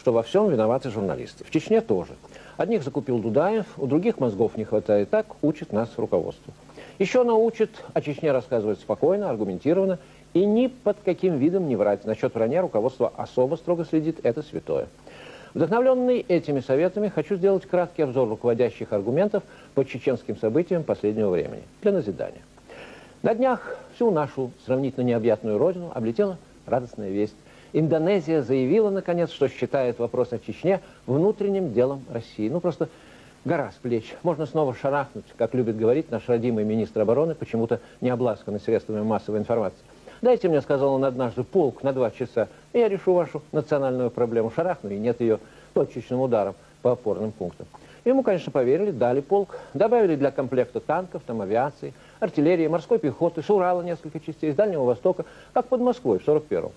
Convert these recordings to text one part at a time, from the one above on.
что во всем виноваты журналисты. В Чечне тоже. Одних закупил Дудаев, у других мозгов не хватает. Так учит нас руководство. Еще оно учит о Чечне рассказывать спокойно, аргументированно и ни под каким видом не врать. Насчет вранья руководство особо строго следит, это святое. Вдохновленный этими советами, хочу сделать краткий обзор руководящих аргументов по чеченским событиям последнего времени, для назидания. На днях всю нашу сравнительно необъятную родину облетела радостная весть. Индонезия заявила, наконец, что считает вопрос о Чечне внутренним делом России. Ну, просто гора с плеч. Можно снова шарахнуть, как любит говорить наш родимый министр обороны, почему-то не обласканный средствами массовой информации. Дайте мне, сказал он однажды, полк на 2 часа, и я решу вашу национальную проблему. Шарахну, и нет ее точечным ударом по опорным пунктам. Ему, конечно, поверили, дали полк, добавили для комплекта танков, там авиации, артиллерии, морской пехоты, с Урала несколько частей, с Дальнего Востока, как под Москвой в 41-м.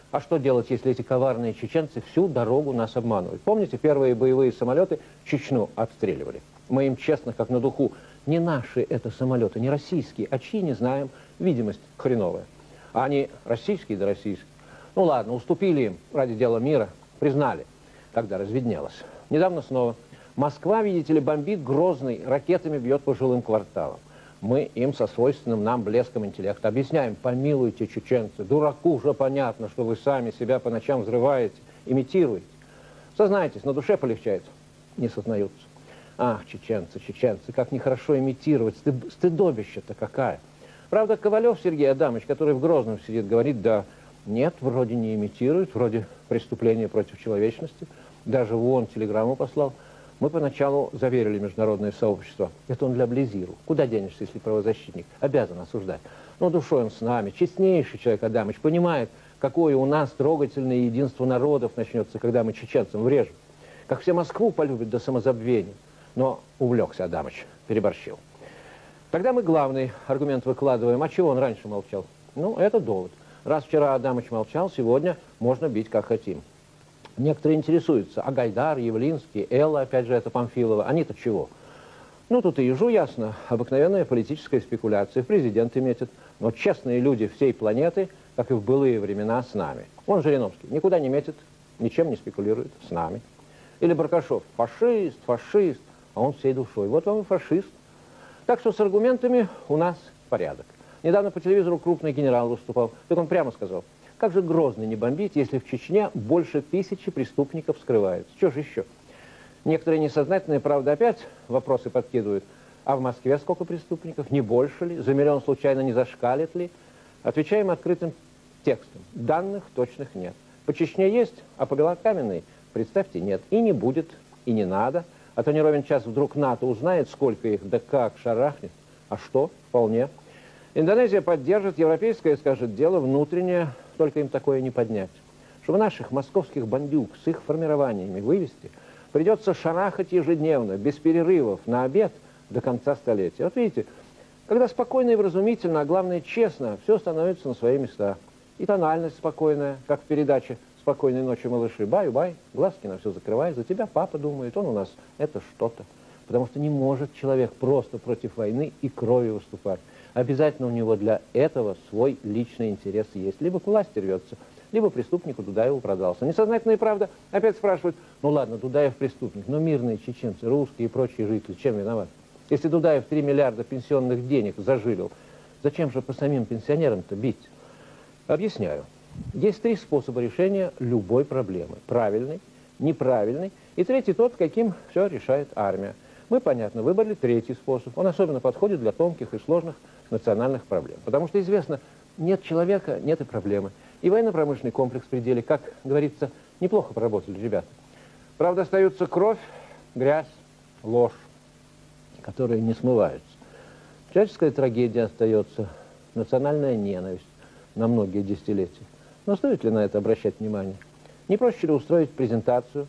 А что делать, если эти коварные чеченцы всю дорогу нас обманывают? Помните, первые боевые самолеты Чечню обстреливали? Мы им честно, как на духу, не наши это самолеты, не российские, а чьи не знаем, видимость хреновая. А они российские, да российские. Ну ладно, уступили им ради дела мира, признали, когда разведнелось. Недавно снова. Москва, видите ли, бомбит Грозный, ракетами бьет по жилым кварталам. Мы им со свойственным нам блеском интеллекта объясняем: помилуйте, чеченцы, дураку уже понятно, что вы сами себя по ночам взрываете, имитируете. Сознайтесь, на душе полегчает. Не сознаются. Ах, чеченцы, чеченцы, как нехорошо имитировать, стыдобище-то какая. Правда, Ковалев Сергей Адамович, который в Грозном сидит, говорит: да нет, вроде не имитирует, вроде преступления против человечности. Даже вон телеграмму послал. Мы поначалу заверили международное сообщество. Это он для Близиру. Куда денешься, если правозащитник? Обязан осуждать. Но душой он с нами. Честнейший человек Адамович понимает, какое у нас трогательное единство народов начнется, когда мы чеченцам врежем. Как все Москву полюбят до самозабвения. Но увлекся Адамович, переборщил. Тогда мы главный аргумент выкладываем. А чего он раньше молчал? Ну, это довод. Раз вчера Адамович молчал, сегодня можно бить как хотим. Некоторые интересуются, а Гайдар, Явлинский, Элла, опять же, это Памфилова, они-то чего? Ну, тут и ежу ясно, обыкновенная политическая спекуляция, в президенты метят, но честные люди всей планеты, как и в былые времена, с нами. Он Жириновский, никуда не метит, ничем не спекулирует, с нами. Или Баркашов, фашист, фашист, а он всей душой, вот вам и фашист. Так что с аргументами у нас порядок. Недавно по телевизору крупный генерал выступал, так он прямо сказал: как же Грозный не бомбить, если в Чечне больше 1000 преступников скрывается? Что же еще? Некоторые несознательные, правда, опять вопросы подкидывают. А в Москве сколько преступников? Не больше ли? За миллион случайно не зашкалит ли? Отвечаем открытым текстом. Данных точных нет. По Чечне есть, а по Белокаменной, представьте, нет. И не будет, и не надо. А то не ровен час вдруг НАТО узнает, сколько их, да как шарахнет. А что? Вполне. Индонезия поддержит, европейская скажет, дело внутреннее, только им такое не поднять. Чтобы наших московских бандюк с их формированиями вывести, придется шарахать ежедневно, без перерывов, на обед до конца столетия. Вот видите, когда спокойно и вразумительно, а главное честно, все становится на свои места. И тональность спокойная, как в передаче «Спокойной ночи, малыши». Баю-бай, глазки на все закрывай, за тебя папа думает, он у нас это что-то. Потому что не может человек просто против войны и крови выступать. Обязательно у него для этого свой личный интерес есть. Либо к власти рвется, либо преступнику Дудаеву продался. Несознательные, правда, опять спрашивают: ну ладно, Дудаев преступник, но мирные чеченцы, русские и прочие жители, чем виноваты? Если Дудаев 3 миллиарда пенсионных денег зажилил, зачем же по самим пенсионерам-то бить? Объясняю. Есть 3 способа решения любой проблемы. Правильный, неправильный и третий тот, каким все решает армия. Мы, понятно, выбрали 3-й способ. Он особенно подходит для тонких и сложных национальных проблем. Потому что известно, нет человека, нет и проблемы. И военно-промышленный комплекс в пределе, как говорится, неплохо поработали ребята. Правда, остаются кровь, грязь, ложь, которые не смываются. Человеческая трагедия остается, национальная ненависть на многие десятилетия. Но стоит ли на это обращать внимание? Не проще ли устроить презентацию